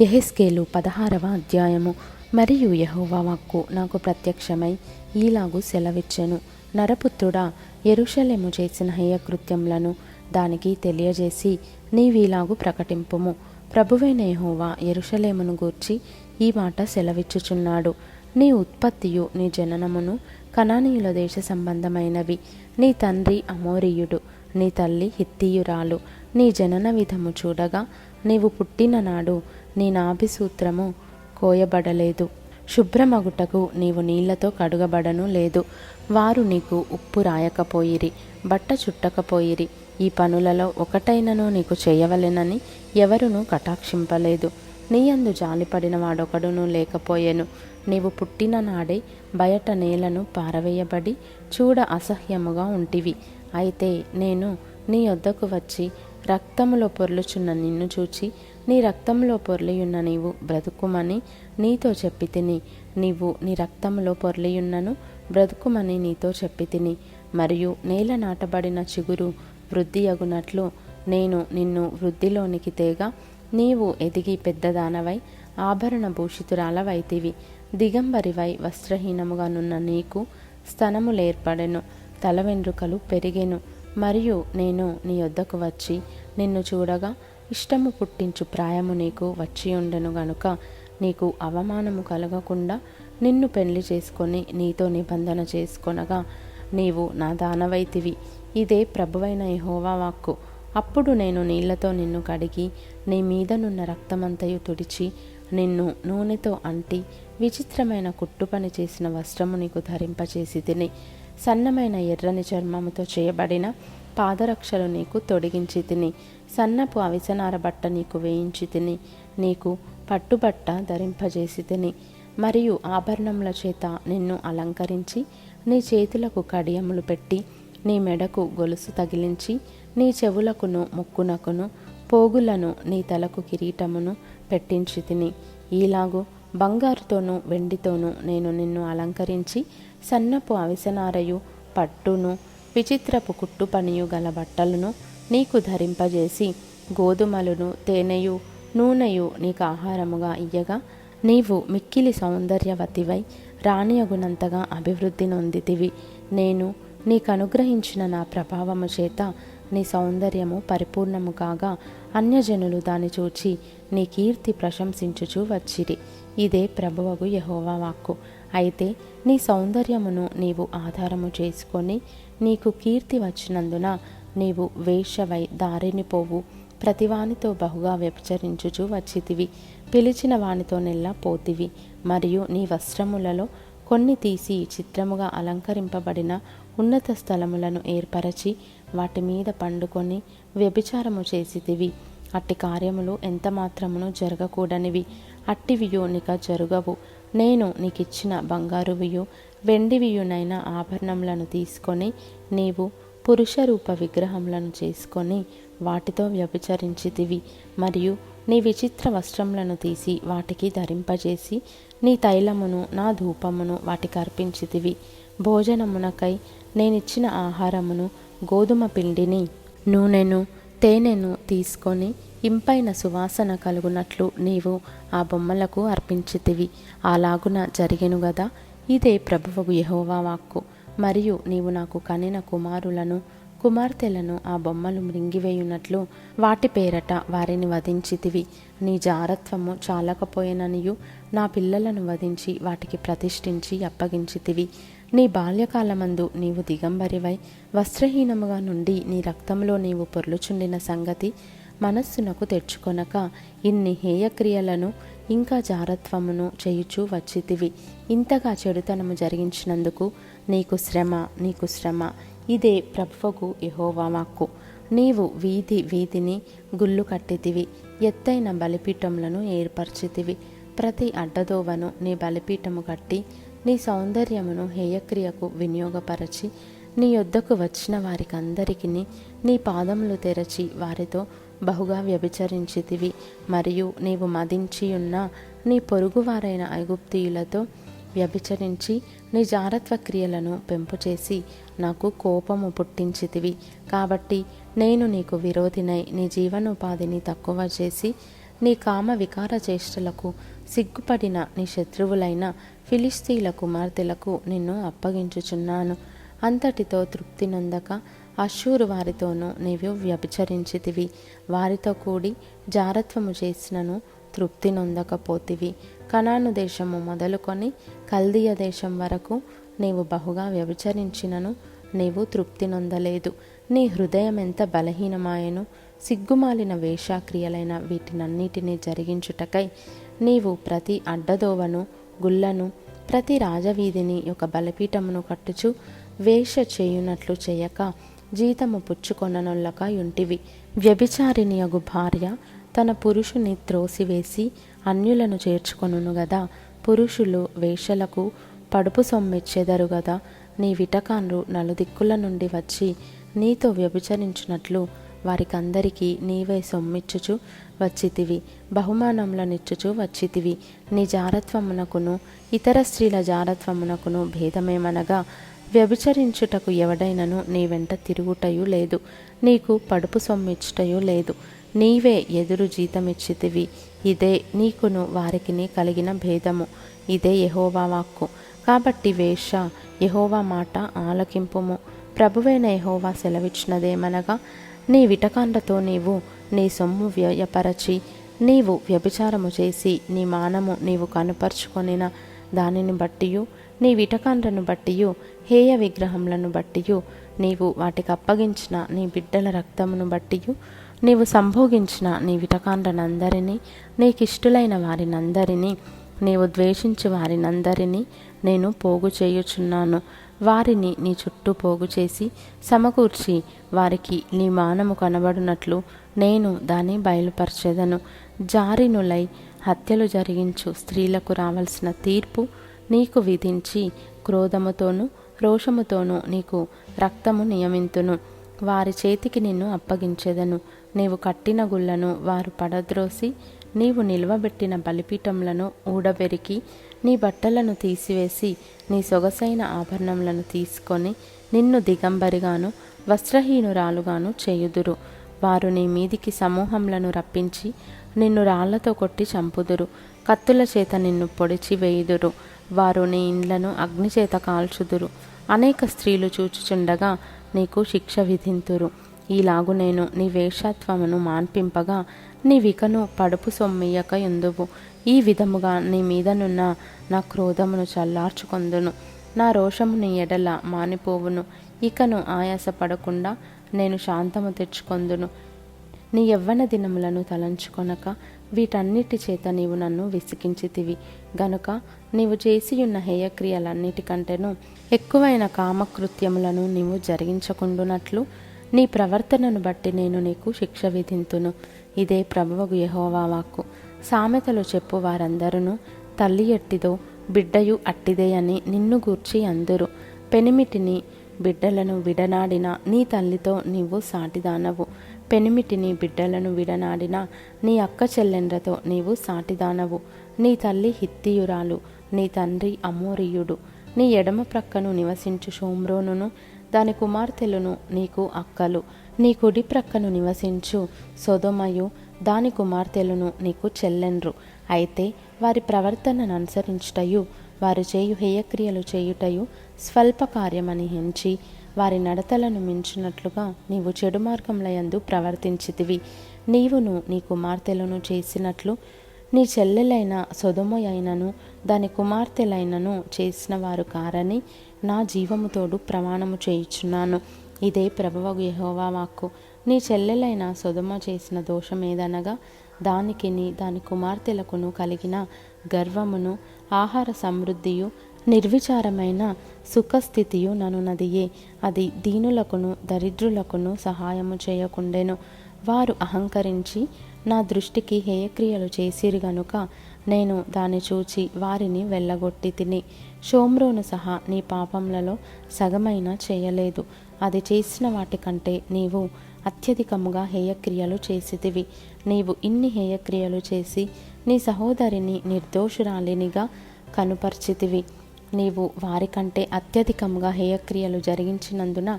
యెహెజ్కేలు 16వ అధ్యాయము. మరియు యెహోవా వాక్కు నాకు ప్రత్యక్షమై ఈలాగు సెలవిచ్చెను, నరపుత్రుడా, యెరూషలేము చేసిన హేయకృత్యములను దానికి తెలియజేసి నీవీలాగు ప్రకటింపుము. ప్రభువైన యెహోవా యెరూషలేమును గూర్చి ఈ మాట సెలవిచ్చుచున్నాడు. నీ ఉత్పత్తియు నీ జననమును కనానీయుల దేశ సంబంధమైనవి. నీ తండ్రి అమోరీయుడు, నీ తల్లి హిత్తీయురాలు. నీ జనన విధము చూడగా నీవు పుట్టిన నాడు నీ నాభిసూత్రము కోయబడలేదు. శుభ్రమగుటకు నీవు నీళ్లతో కడుగబడను లేదు. వారు నీకు ఉప్పు రాయకపోయిరి, బట్ట చుట్టకపోయిరి. ఈ పనులలో ఒకటైనను నీకు చేయవలెనని ఎవరునూ కటాక్షింపలేదు. నీయందు జాలిపడిన వాడొకడునూ లేకపోయెను. నీవు పుట్టిన నాడే బయట నేలను పారవేయబడి చూడ అసహ్యముగా ఉంటివి. అయితే నేను నీ యొద్దకు వచ్చి రక్తములో పొర్లుచున్న నిన్ను చూచి నీ రక్తములో పొర్లియున్న నీవు బ్రతుకుమని నీతో చెప్పి తిని. నీవు నీ రక్తములో పొర్లియున్నను బ్రతుకుమని నీతో చెప్పి తిని. మరియు నేల నాటబడిన చిగురు వృద్ధి అగునట్లు నేను నిన్ను వృద్ధిలోనికి తేగా నీవు ఎదిగి పెద్దదానవై ఆభరణ భూషితురాలవైతివి. దిగంబరివై వస్త్రహీనముగానున్న నీకు స్తనములేర్పడెను, తల వెండ్రుకలు పెరిగెను. మరియు నేను నీ యొద్దకు వచ్చి నిన్ను చూడగా ఇష్టము పుట్టించు ప్రాయము నీకు వచ్చియుండెను గనుక నీకు అవమానము కలగకుండా నిన్ను పెళ్లి చేసుకొని నీతో నిబంధన చేసుకొనగా నీవు నా దానవైతివి. ఇదే ప్రభువైన యెహోవా వాక్కు. అప్పుడు నేను నీళ్లతో నిన్ను కడిగి నీ మీదనున్న రక్తమంతయు తుడిచి నిన్ను నూనెతో అంటి విచిత్రమైన కుట్టుపని చేసిన వస్త్రము నీకు ధరింపచేసి తిని. సన్నమైన ఎర్రని చర్మముతో చేయబడిన పాదరక్షలు నీకు తొడిగించి తిని. సన్నపు అవిసనార బట్ట నీకు వేయించి తిని. నీకు పట్టుబట్ట ధరింపజేసి తిని. మరియు ఆభరణముల చేత నిన్ను అలంకరించి నీ చేతులకు కడియములు పెట్టి నీ మెడకు గొలుసు తగిలించి నీ చెవులకును ముక్కునకును పోగులను నీ తలకు కిరీటమును పెట్టించి తిని. ఈలాగు బంగారుతోనూ వెండితోనూ నేను నిన్ను అలంకరించి సన్నపు అవిసనారయు పట్టును విచిత్రపు కుట్టుపనియు గల బట్టలను నీకు ధరింపజేసి గోధుమలను తేనెయు నూనెయు నీకు ఆహారముగా ఇయ్యగా నీవు మిక్కిలి సౌందర్యవతివై రాణియగునంతగా అభివృద్ధి నొందితివి. నేను నీకనుగ్రహించిన నా ప్రభావము చేత నీ సౌందర్యము పరిపూర్ణము కాగా అన్యజనులు దాని చూచి నీ కీర్తి ప్రశంసించుచూ వచ్చిరి. ఇదే ప్రభువగు యెహోవా వాక్కు. అయితే నీ సౌందర్యమును నీవు ఆధారము చేసుకొని నీకు కీర్తి వచ్చినందున నీవు వేశ్యవై దారిని పోవు ప్రతివానితో బహుగా వ్యభిచరించుచూ వచ్చితివి. పిలిచిన వానితో నెల్లా పోతివి. మరియు నీ వస్త్రములలో కొన్ని తీసి చిత్రముగా అలంకరింపబడిన ఉన్నత స్థలములను ఏర్పరచి వాటి మీద పండుకొని వ్యభిచారము చేసితివి. అట్టి కార్యములు ఎంత మాత్రమును జరగకూడనివి. అట్టివియు నీక జరుగవు. నేను నీకిచ్చిన బంగారువియు వెండివియునైన ఆభరణములను తీసుకొని నీవు పురుషరూప విగ్రహములను చేసుకొని వాటితో వ్యభిచరించితివి. మరియు నీ విచిత్ర వస్త్రములను తీసి వాటికి ధరింపజేసి నీ తైలమును నా ధూపమును వాటికి అర్పించితివి. భోజనమునకై నేనిచ్చిన ఆహారమును గోధుమ పిండిని నూనెను తేనెను తీసుకొని ఇంపైన సువాసన కలుగునట్లు నీవు ఆ బొమ్మలకు అర్పించితివి. అలాగున జరిగెను గదా. ఇదే ప్రభువగు యెహోవా వాక్కు. మరియు నీవు నాకు కనిన కుమారులను కుమార్తెలను ఆ బొమ్మలు మృంగివేయునట్లు వాటి పేరట వారిని వధించితివి. నీ జారత్వము చాలకపోయిననియు నా పిల్లలను వధించి వాటికి ప్రతిష్ఠించి అప్పగించితివి. నీ బాల్యకాలమందు నీవు దిగంబరివై వస్త్రహీనముగా నుండి నీ రక్తంలో నీవు పొర్లుచుండిన సంగతి మనస్సునకు తెచ్చుకొనక ఇన్ని హేయక్రియలను ఇంకా జారత్వమును చేయుచూ వచ్చితివి. ఇంతగా చెడుతనము జరిగించినందుకు నీకు శ్రమ, నీకు శ్రమ. ఇదే ప్రభువగు యెహోవా వాక్కు. నీవు వీధి వీధిని గుళ్ళు కట్టితివి, ఎత్తైన బలిపీఠములను ఏర్పరచితివి. ప్రతి అడ్డదోవను నీ బలిపీఠము కట్టి నీ సౌందర్యమును హేయక్రియకు వినియోగపరచి నీ యొద్దకు వచ్చిన వారికందరికీ నీ పాదములు తెరచి వారితో బహుగా వ్యభిచరించితివి. మరియు నీవు మదించియున్న నీ పొరుగువారైన ఐగుప్తీయులతో వ్యభిచరించి నీ జారత్వ క్రియలను పెంపు చేసి నాకు కోపము పుట్టించితివి. కాబట్టి నేను నీకు విరోధినై నీ జీవనోపాధిని తక్కువ చేసి నీ కామ వికార చేష్టలకు సిగ్గుపడిన నీ శత్రువులైన ఫిలిస్తీన్ల కుమార్తెలకు నిన్ను అప్పగించుచున్నాను. అంతటితో తృప్తి నొందక అశ్షూరు వారితోనూ నీవు వ్యభిచరించితివి. వారితో కూడి జారత్వము చేసినను తృప్తి నొందకపోతివి. కనాను దేశము మొదలుకొని కల్దీయ దేశం వరకు నీవు బహుగా వ్యభిచరించినను నీవు తృప్తి నొందలేదు. నీ హృదయం ఎంత బలహీనమాయను. సిగ్గుమాలిన వేషాక్రియలైన వీటినన్నిటినీ జరిగించుటకై నీవు ప్రతి అడ్డదోవను గుళ్ళను ప్రతి రాజవీధిని ఒక బలిపీఠమును కట్టుచు వేష చేయునట్లు చేయక జీతము పుచ్చుకొననొల్లక యుంటివి. వ్యభిచారిణియగు భార్య తన పురుషుని త్రోసివేసి అన్యులను చేర్చుకొనును గదా. పురుషులు వేషలకు పడుపు సొమ్మిచ్చెదరు గదా. నీ విటకాన్రు నలుదిక్కుల నుండి వచ్చి నీతో వ్యభిచరించినట్లు వారికందరికీ నీవే సొమ్మిచ్చుచు వచ్చితివి, బహుమానములనిచ్చుచు వచ్చితివి. నీ జారత్వమునకును ఇతర స్త్రీల జారత్వమునకును భేదమేమనగా వ్యభిచరించుటకు ఎవడైనను నీ వెంట తిరుగుటయు లేదు, నీకు పడుపు సొమ్మిచ్చుటయు లేదు. నీవే ఎదురు జీతమిచ్చితివి. ఇదే నీకును వారికిని కలిగిన భేదము. ఇదే యెహోవా వాక్కు. కాబట్టి వేష, యెహోవా మాట ఆలకింపుము. ప్రభువైన యెహోవా సెలవిచ్చినదేమనగా, నీ విటకాండతో నీవు నీ సొమ్ము వ్యయపరచి నీవు వ్యభిచారము చేసి నీ మానము నీవు కనుపరుచుకొనిన దానిని బట్టియు నీ విటకాండ్రను బట్టియు హేయ విగ్రహములను బట్టియు నీవు వాటికి అప్పగించిన నీ బిడ్డల రక్తమును బట్టియు నీవు సంభోగించిన నీ విటకాండ్రనందరినీ నీకిష్టులైన వారినందరినీ నీవు ద్వేషించు వారినందరినీ నేను పోగు చేయుచున్నాను. వారిని నీ చుట్టూ పోగు చేసి సమకూర్చి వారికి నీ మానము కనబడినట్లు నేను దాన్ని బయలుపరచెదను. జారినులై హత్యలు జరిగించు స్త్రీలకు రావలసిన తీర్పు నీకు విధించి క్రోధముతోనూ రోషముతోనూ నీకు రక్తము నియమింతును. వారి చేతికి నిన్ను అప్పగించెదను. నీవు కట్టిన గుళ్ళను వారు పడద్రోసి నీవు నిల్వబెట్టిన బలిపీఠములను ఊడబెరికి నీ బట్టలను తీసివేసి నీ సొగసైన ఆభరణములను తీసుకొని నిన్ను దిగంబరిగాను వస్త్రహీనురాలుగాను చేయుదురు. వారు నీ మీదికి సమూహములను రప్పించి నిన్ను రాళ్లతో కొట్టి చంపుదురు. కత్తుల చేత నిన్ను పొడిచి వేయుదురు. వారు నీ ఇండ్లను అగ్నిచేత కాల్చుదురు. అనేక స్త్రీలు చూచుచుండగా నీకు శిక్ష విధింతురు. ఈలాగు నేను నీ వేషత్వమును మాన్పింపగా నీ వికను పడుపు సొమ్మియ్యక యుందువు. ఈ విధముగా నీ మీదనున్న నా క్రోధమును చల్లార్చుకొందును. నా రోషము నీ ఎడల మానిపోవును. ఇకను ఆయాసపడకుండా నేను శాంతము తెచ్చుకొందును. నీ యవ్వన దినములను తలంచుకొనక వీటన్నిటి చేత నీవు నన్ను విసికించితివి గనుక నీవు చేసియున్న హేయక్రియలన్నిటికంటేనూ ఎక్కువైన కామకృత్యములను నీవు జరిగించకుండునట్లు నీ ప్రవర్తనను బట్టి నేను నీకు శిక్ష విధింతును. ఇదే ప్రభువగు యెహోవా వాక్కు. సామెతలు చెప్పు వారందరూ తల్లి ఎట్టిదో బిడ్డయు అట్టిదే అని నిన్ను గూర్చి అందురు. పెనిమిటిని బిడ్డలను విడనాడిన నీ తల్లితో నీవు సాటిదానవు. పెనిమిటిని బిడ్డలను విడనాడిన నీ అక్క చెల్లెండ్రతో నీవు సాటిదానవు. నీ తల్లి హిత్తీయురాలు, నీ తండ్రి అమోరీయుడు. నీ ఎడమ ప్రక్కను నివసించు షోమ్రోనును దాని కుమార్తెలను నీకు అక్కలు. నీ కుడి ప్రక్కను నివసించు సొదొమయు దాని కుమార్తెలను నీకు చెల్లెండ్రు. అయితే వారి ప్రవర్తనను అనుసరించుటయు వారు చేయు హేయక్రియలు చేయుటయు స్వల్ప కార్యమని ఎంచి వారి నడతలను మించినట్లుగా నీవు చెడు మార్గములయందు ప్రవర్తించితివి. నీవును నీ కుమార్తెలను చేసినట్లు నీ చెల్లెలైన సొదొమయైనను దాని కుమార్తెలైనను చేసిన వారు కారని నా జీవముతోడు ప్రమాణము చేయుచున్నాను. ఇదే ప్రభువగు యెహోవా వాక్కు. నీ చెల్లెలైన సొదొమ చేసిన దోషమేదనగా దానికిని దాని కుమార్తెలకును కలిగిన గర్వమును ఆహార సమృద్ధియు నిర్విచారమైన సుఖస్థితియు ననునదియే. అది దీనులకును దరిద్రులకును సహాయము చేయకుండెను. వారు అహంకరించి నా దృష్టికి హేయక్రియలు చేసిరి గనుక నేను దాన్ని చూచి వారిని వెళ్ళగొట్టి తిని షోమ్రోను సహా నీ పాపములలో సగమైనా చేయలేదు. అది చేసిన వాటికంటే నీవు అత్యధికముగా హేయక్రియలు చేసితివి. నీవు ఇన్ని హేయక్రియలు చేసి నీ సహోదరిని నిర్దోషురాలినిగా కనుపర్చితివి. నీవు వారికంటే అత్యధికముగా హేయక్రియలు జరిగించినందున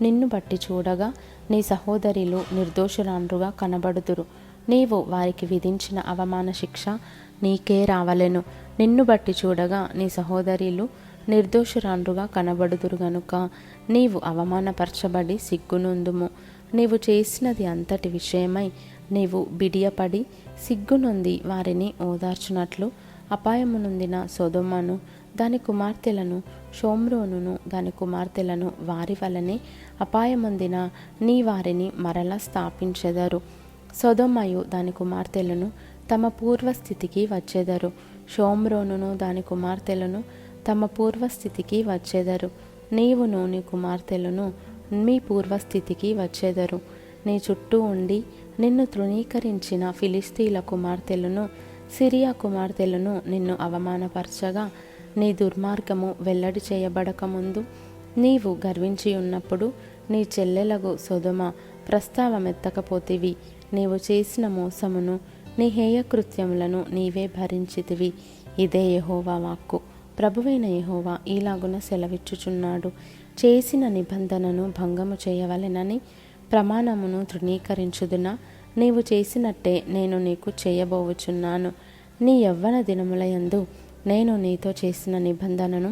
నిన్ను బట్టి చూడగా నీ సహోదరులు నిర్దోషురాండ్రుగా కనబడుదురు. నీవు వారికి విధించిన అవమాన శిక్ష నీకే రావలెను. నిన్ను బట్టి చూడగా నీ సహోదరులు నిర్దోషురాండ్రుగా కనబడుదురు గనుక నీవు అవమానపరచబడి సిగ్గునొందుము. నీవు చేసినది అంతటి విషయమై నీవు బిడియపడి సిగ్గునొంది వారిని ఓదార్చునట్లు అపాయము నొందిన సొదొమను దాని కుమార్తెలను, షోమ్రోనును దాని కుమార్తెలను వారి వలనే అపాయమొందిన నీ వారిని మరలా స్థాపించెదరు. సొదొమయు దాని కుమార్తెలను తమ పూర్వస్థితికి వచ్చెదరు. షోమ్రోనును దాని కుమార్తెలను తమ పూర్వస్థితికి వచ్చెదరు. నీవును నీ కుమార్తెలను మీ పూర్వస్థితికి వచ్చెదరు. నీ చుట్టూ ఉండి నిన్ను తృణీకరించిన ఫిలిస్తీన్ల కుమార్తెలను, సిరియా కుమార్తెలను నిన్ను అవమానపరచగా నీ దుర్మార్గము వెల్లడి చేయబడకముందు నీవు గర్వించి ఉన్నప్పుడు నీ చెల్లెలగు సొదొమ ప్రస్తావమెత్తకపోతివి. నీవు చేసిన మోసమును నీ హేయకృత్యములను నీవే భరించితివి. ఇదే యెహోవా వాక్కు. ప్రభువైన యెహోవా ఈలాగున సెలవిచ్చుచున్నాడు. చేసిన నిబంధనను భంగము చేయవలెనని ప్రమాణమును తృణీకరించుదునా? నీవు చేసినట్టే నేను నీకు చేయబోవుచున్నాను. నీ యవ్వన దినములయందు నేను నీతో చేసిన నిబంధనను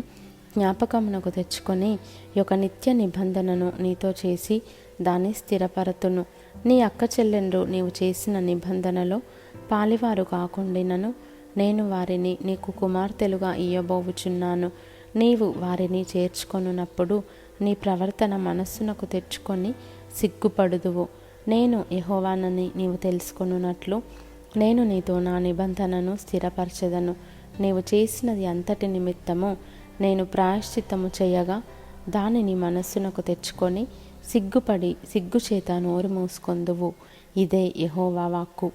జ్ఞాపకమునకు తెచ్చుకొని ఒక నిత్య నిబంధనను నీతో చేసి దాన్ని స్థిరపరతును. నీ అక్క చెల్లెండ్రు నీవు చేసిన నిబంధనలో పాలివారు కాకుండినను నేను వారిని నీకు కుమార్తెలుగా ఇయ్యబోవుచున్నాను. నీవు వారిని చేర్చుకొనున్నప్పుడు నీ ప్రవర్తన మనస్సునకు తెచ్చుకొని సిగ్గుపడుదువు. నేను యెహోవానని నీవు తెలుసుకొనున్నట్లు నేను నీతో నా నిబంధనను స్థిరపరచెదను. నీవు చేసినది అంతటి నిమిత్తము నేను ప్రాయశ్చిత్తము చేయగా దానిని మనస్సునకు తెచ్చుకొని సిగ్గుపడి సిగ్గుచేత నోరు మూసుకొందువు. ఇదే యెహోవా వాక్కు.